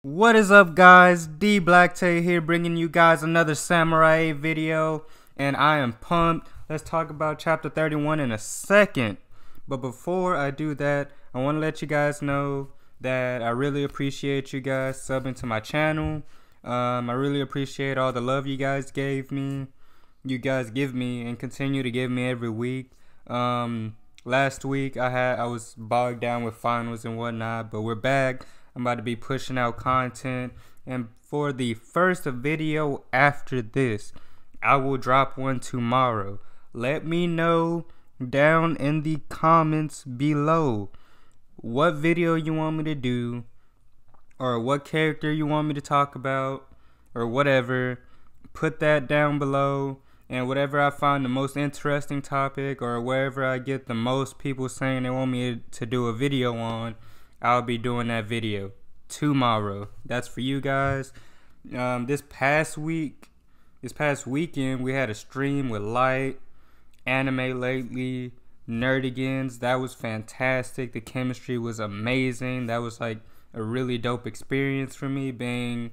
What is up, guys? D Black Tay here, bringing you guys another Samurai 8 video, and I am pumped. Let's talk about chapter 31 in a second. But before I do that, I want to let you guys know that I really appreciate you guys subbing to my channel. I really appreciate all the love you guys give me, and continue to give me every week. Last week I was bogged down with finals and whatnot, but we're back. I'm about to be pushing out content, and for the first video after this, I will drop one tomorrow. Let me know down in the comments below what video you want me to do, or what character you want me to talk about, or whatever. Put that down below, and whatever I find the most interesting topic, or wherever I get the most people saying they want me to do a video on, I'll be doing that video tomorrow. That's for you guys. This past weekend, we had a stream with Light, Anime Lately, Nerdigans. That was fantastic. The chemistry was amazing. That was like a really dope experience for me, being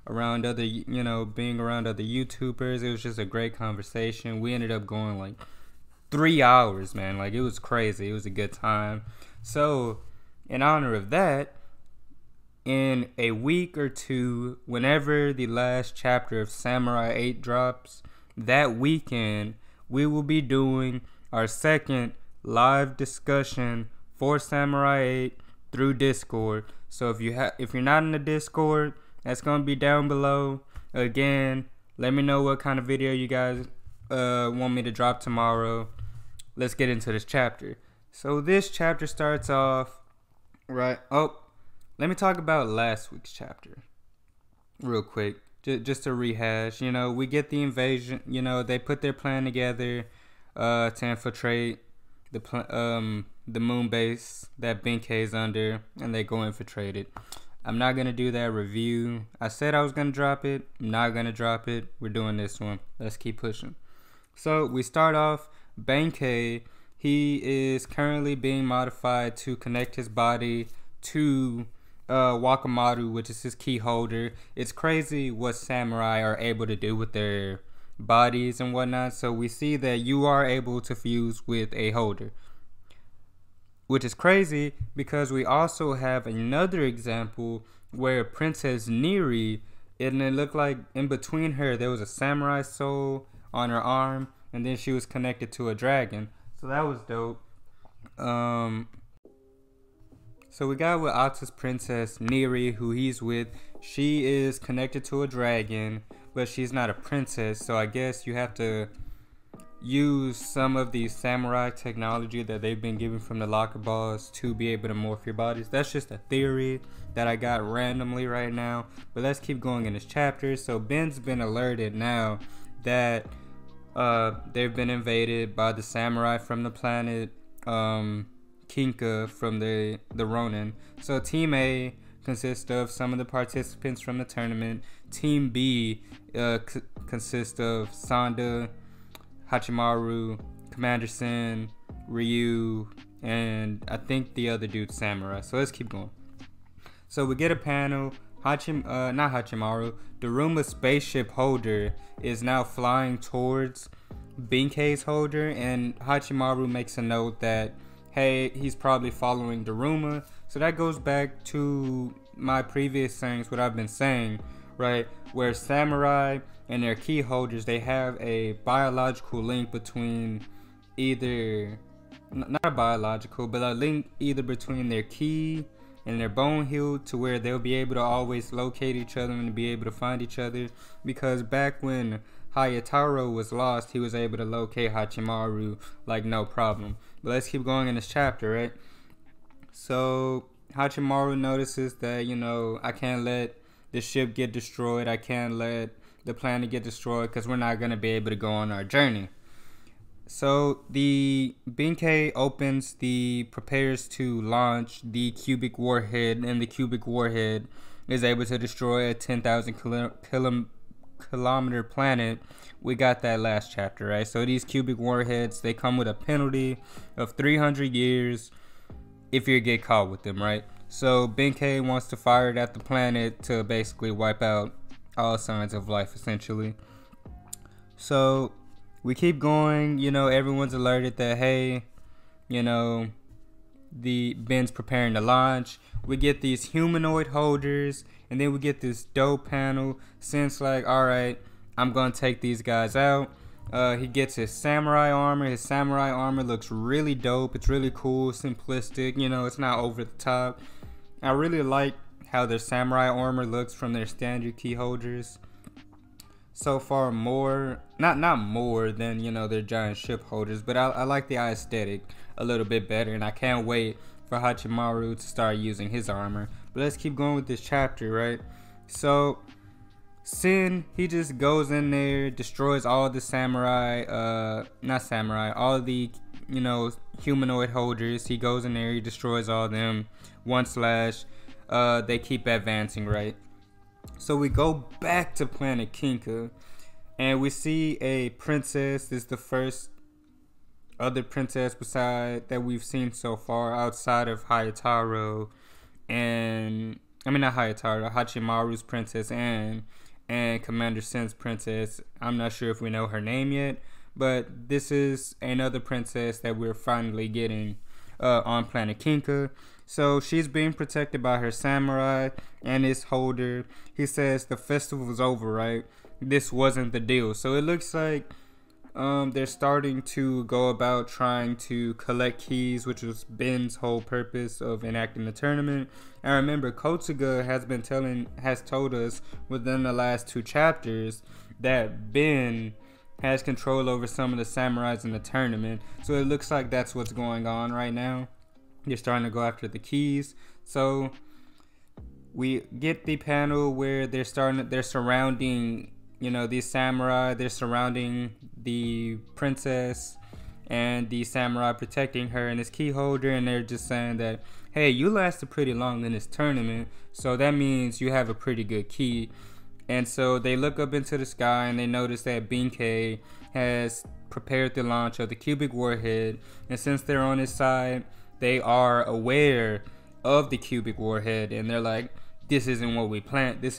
around other YouTubers. It was just a great conversation. We ended up going like 3 hours, man. Like, it was crazy. It was a good time. So in honor of that, in a week or two, whenever the last chapter of Samurai 8 drops, that weekend we will be doing our second live discussion for Samurai 8 through Discord. So if you're not in the Discord, that's gonna be down below. Again, let me know what kind of video you guys want me to drop tomorrow. Let's get into this chapter. So this chapter starts off right. Oh, let me talk about last week's chapter real quick, just to rehash. We get the invasion. They put their plan together to infiltrate the moon base that Benkei's under, and they go infiltrate it. I'm not gonna do that review. I said I was gonna drop it. I'm not gonna drop it. We're doing this one. Let's keep pushing. So we start off. Benkei, he is currently being modified to connect his body to Wakamatsu, which is his key holder. It's crazy what samurai are able to do with their bodies and whatnot. So we see that you are able to fuse with a holder, which is crazy because we also have another example where Princess Neri, and it looked like in between her there was a samurai soul on her arm, and then she was connected to a dragon. So that was dope. So we got with Ata's Princess Neri, who he's with. She is connected to a dragon, but she's not a princess. So I guess you have to use some of the samurai technology that they've been given from the locker balls to be able to morph your bodies. That's just a theory that I got randomly right now. But let's keep going in this chapter. So Ben's been alerted now that they've been invaded by the samurai from the planet Kinka from the Ronin. So Team A consists of some of the participants from the tournament. Team B consists of Sanda, Hachimaru, Commander Sen, Ryu, and I think the other dude Samurai. So let's keep going. So we get a panel. Not Hachimaru, Daruma's spaceship holder is now flying towards Benkei's holder, and Hachimaru makes a note that, hey, he's probably following Daruma. So that goes back to my previous sayings, what I've been saying, right? Where samurai and their key holders, they have a biological link between either, not a biological, but a link either between their key and their bone heal, to where they'll be able to always locate each other and be able to find each other. Because back when Hayataro was lost, he was able to locate Hachimaru like no problem. But let's keep going in this chapter, right? So Hachimaru notices that, I can't let the ship get destroyed. I can't let the planet get destroyed because we're not going to be able to go on our journey. So the Benkei prepares to launch the cubic warhead, and the cubic warhead is able to destroy a 10,000 kilometer planet. We got that last chapter, right? So these cubic warheads, they come with a penalty of 300 years if you get caught with them, right? So Benkei wants to fire it at the planet to basically wipe out all signs of life, essentially. So we keep going. Everyone's alerted that, hey, the Ben's preparing to launch. We get these humanoid holders, and then we get this dope panel. Since like, all right, I'm gonna take these guys out. He gets his samurai armor. His samurai armor looks really dope. It's really cool, simplistic. It's not over the top. I really like how their samurai armor looks from their standard key holders. So far, not more than their giant ship holders, but I like the aesthetic a little bit better, and I can't wait for Hachimaru to start using his armor. But let's keep going with this chapter, right? So Sin, he just goes in there, destroys all the all the humanoid holders. He goes in there, he destroys all them. One slash. They keep advancing, right? So we go back to planet Kinka, and we see a princess. This is the first other princess beside that we've seen so far outside of Hayataro, and not Hayataro, Hachimaru's princess and Commander Sin's princess. I'm not sure if we know her name yet, but this is another princess that we're finally getting on planet Kinka. So she's being protected by her samurai and his holder. He says the festival's over, right? This wasn't the deal. So it looks like they're starting to go about trying to collect keys, which was Ben's whole purpose of enacting the tournament. And remember, Kotsuga has told us within the last 2 chapters that Ben has control over some of the samurais in the tournament. So it looks like that's what's going on right now. They're starting to go after the keys. So we get the panel where they're surrounding, these samurai. They're surrounding the princess and the samurai, protecting her and his key holder. And they're just saying that, hey, you lasted pretty long in this tournament, so that means you have a pretty good key. And so they look up into the sky and they notice that Benkei has prepared the launch of the cubic warhead. And since they're on his side, they are aware of the cubic warhead, and they're like, this isn't what we planned. This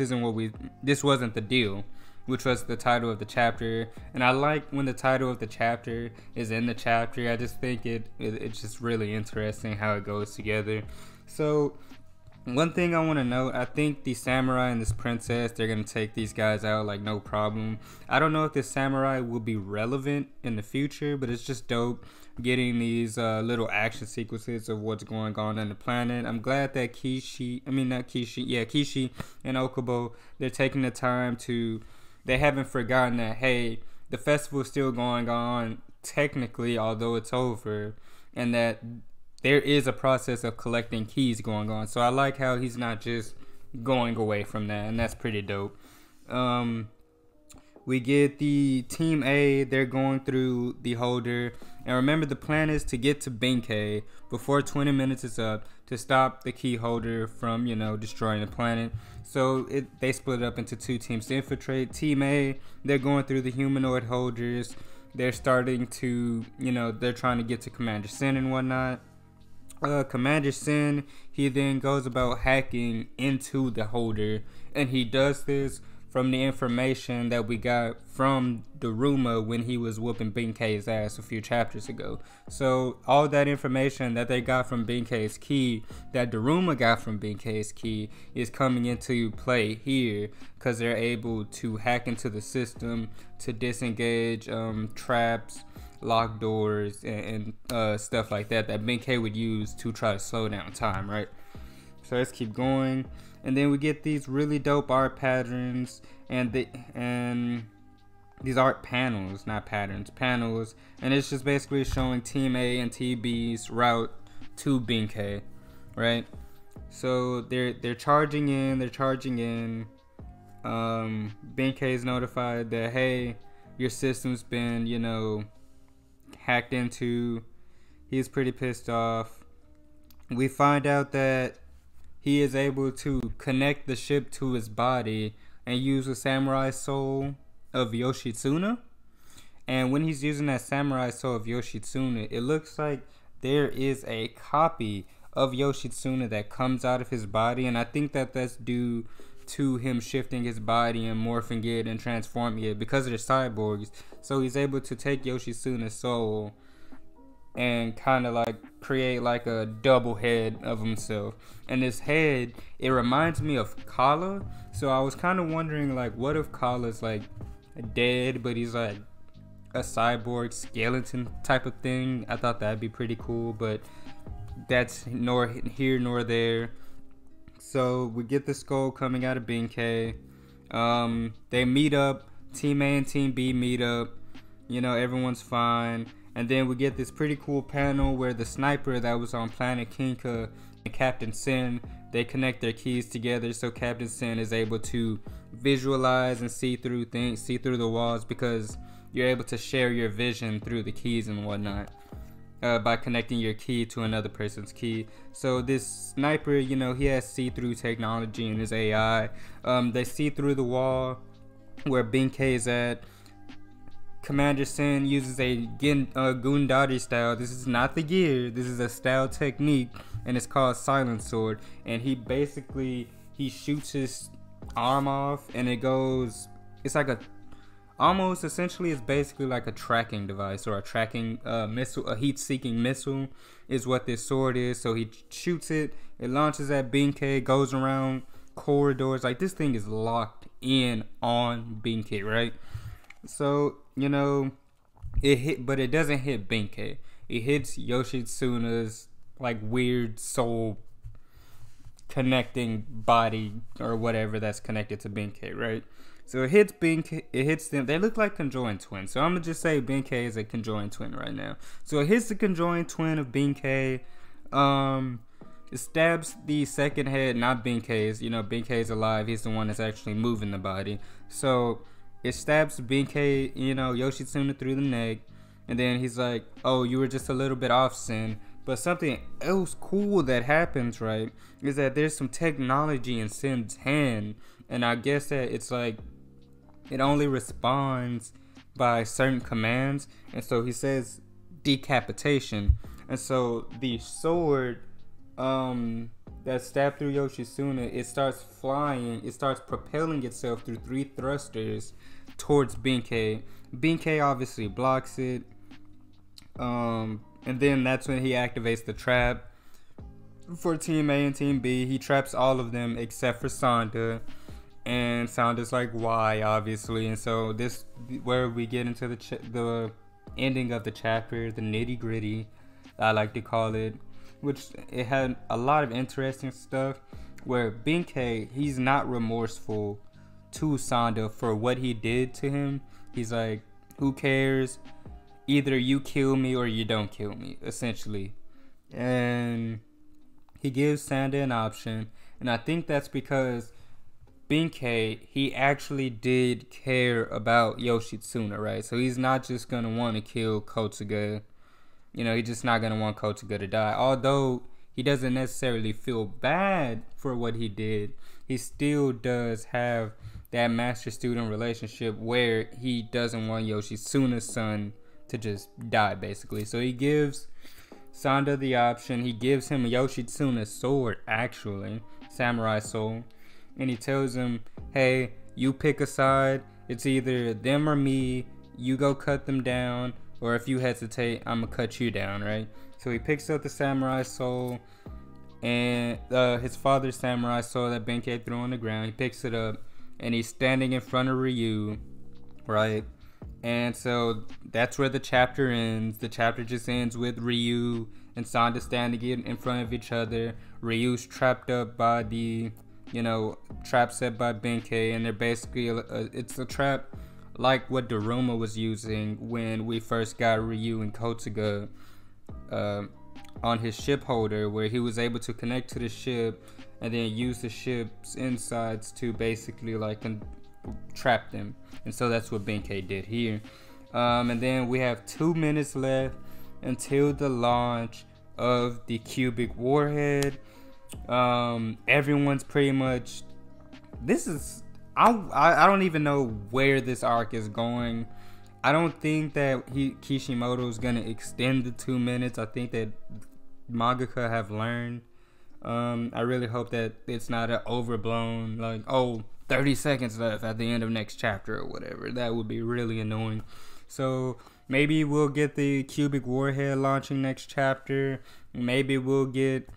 wasn't the deal, which was the title of the chapter. And I like when the title of the chapter is in the chapter. I just think it's just really interesting how it goes together. So one thing I want to note, I think the samurai and this princess, they're going to take these guys out like no problem. I don't know if this samurai will be relevant in the future, but it's just dope getting these little action sequences of what's going on the planet. I'm glad that Kishi and Okubo, they're taking the time they haven't forgotten that, hey, the festival is still going on technically, although it's over, and that there is a process of collecting keys going on. So I like how he's not just going away from that, and that's pretty dope. We get the Team A, they're going through the holder. And remember, the plan is to get to Benkei before 20 minutes is up to stop the key holder from, destroying the planet. So they split up into 2 teams to infiltrate. Team A, they're going through the humanoid holders. They're starting to, they're trying to get to Commander Sin and whatnot. Commander Sin, he then goes about hacking into the holder, and he does this from the information that we got from Daruma when he was whooping Benkei's ass a few chapters ago. So all that information that they got from Benkei's key, that Daruma got from Benkei's key, is coming into play here, because they're able to hack into the system to disengage traps, locked doors, and stuff like that Benkei would use to try to slow down time, right? So let's keep going. And then we get these really dope art patterns and these art panels, not patterns, panels. And it's just basically showing Team A and Team B's route to Benkei, right? So they're charging in. Benkei is notified that, hey, your system's been, hacked into. He's pretty pissed off. We find out that he is able to connect the ship to his body and use the samurai soul of Yoshitsuna. And when he's using that samurai soul of Yoshitsuna, it looks like there is a copy of Yoshitsuna that comes out of his body, and I think that that's due to him shifting his body and morphing it and transforming it because they're cyborgs. So he's able to take Yoshitsuna's soul and kind of like create like a double head of himself. And this head, it reminds me of Kala. So I was kind of wondering, like, what if Kala's like dead, but he's like a cyborg skeleton type of thing? I thought that'd be pretty cool, but that's nor here nor there. So we get the skull coming out of Benkei. They meet up. Team A and Team B meet up. You know, everyone's fine. And then we get this pretty cool panel where the sniper that was on Planet Kinka and Captain Sin, they connect their keys together, so Captain Sin is able to visualize and see through things, see through the walls, because you're able to share your vision through the keys and whatnot by connecting your key to another person's key. So this sniper, you know, he has see-through technology in his AI. They see through the wall where Benkei is at. Commander Sin uses a Gundari style. This is not the gear. This is a style technique, and it's called Silent Sword. And he basically, he shoots his arm off, and it goes, it's like a, almost essentially it's basically like a tracking device or a tracking missile, a heat-seeking missile is what this sword is. So he shoots it, it launches at Benkei, goes around corridors. Like, this thing is locked in on Benkei, right? So, you know, it hit, but it doesn't hit Benkei. It hits Yoshitsuna's like weird soul connecting body or whatever that's connected to Benkei, right? So it hits Benkei, it hits them. They look like conjoined twins. So I'm gonna just say Benkei is a conjoined twin right now. So it hits the conjoined twin of Benkei. It stabs the second head, not Benkei's. You know, Benkei's alive. He's the one that's actually moving the body. So it stabs Benkei, you know, Yoshitsuna through the neck. And then he's like, oh, you were just a little bit off, Sin. But something else cool that happens, right, is that there's some technology in Sin's hand. And I guess that it's like, it only responds by certain commands. And so he says decapitation. And so the sword that stabbed through Yoshitsuna, it starts flying, it starts propelling itself through 3 thrusters towards Benkei. Benkei obviously blocks it. And then that's when he activates the trap for Team A and Team B. He traps all of them except for Sonda. And Sonda's like, why, obviously. And so this, where we get into the ending of the chapter, the nitty gritty, I like to call it, which it had a lot of interesting stuff where Benkei, he's not remorseful to Sonda for what he did to him. He's like, who cares? Either you kill me or you don't kill me, essentially. And he gives Sonda an option. And I think that's because Benkei, he actually did care about Yoshitsuna, right? So he's not just gonna want to kill Kotsuga. You know, he's just not gonna want Kotsuga to die. Although he doesn't necessarily feel bad for what he did, he still does have that master-student relationship where he doesn't want Yoshitsuna's son to just die, basically. So he gives Sonda the option. He gives him Yoshitsuna's sword, actually, samurai soul. And he tells him, hey, you pick a side. It's either them or me. You go cut them down. Or if you hesitate, I'm going to cut you down, right? So he picks up the samurai soul. And his father's samurai soul that Benkei threw on the ground. He picks it up. And he's standing in front of Ryu, right? And so that's where the chapter ends. The chapter just ends with Ryu and Sonda standing in front of each other. Ryu's trapped up by the, you know, trap set by Benkei. And they're basically, it's a trap like what Daruma was using when we first got Ryu and Kotsuga on his ship holder, where he was able to connect to the ship and then use the ship's insides to basically like trap them. And so that's what Benkei did here. And then we have 2 minutes left until the launch of the cubic warhead. Everyone's pretty much, this is, I don't even know where this arc is going. I don't think that Kishimoto is gonna extend the 2 minutes. I think that mangaka have learned. I really hope that it's not an overblown, like, oh, 30 seconds left at the end of next chapter or whatever. That would be really annoying. So maybe we'll get the cubic warhead launching next chapter. Maybe we'll get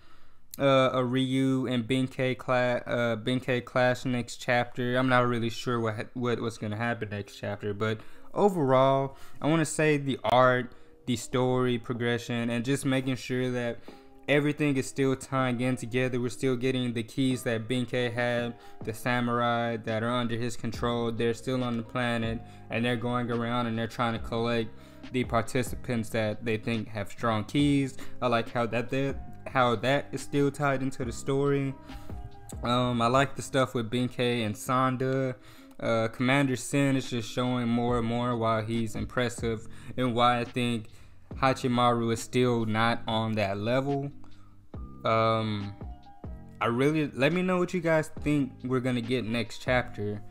a Ryu and Benkei clash next chapter. I'm not really sure what's gonna happen next chapter, but overall, I want to say the art, the story progression, and just making sure that everything is still tying in together. We're still getting the keys that Benkei had, the samurai that are under his control. They're still on the planet, and they're going around and they're trying to collect the participants that they think have strong keys. I like how that is still tied into the story. I like the stuff with Benkei and Sanda. Commander Sin is just showing more and more why he's impressive and why I think Hachimaru is still not on that level. Let me know what you guys think we're gonna get next chapter.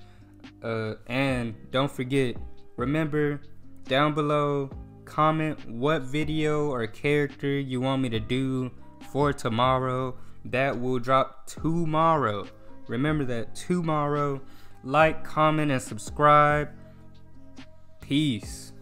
And don't forget, remember, down below, comment what video or character you want me to do for tomorrow. That will drop tomorrow. Remember that, tomorrow. Like, comment, and subscribe. Peace.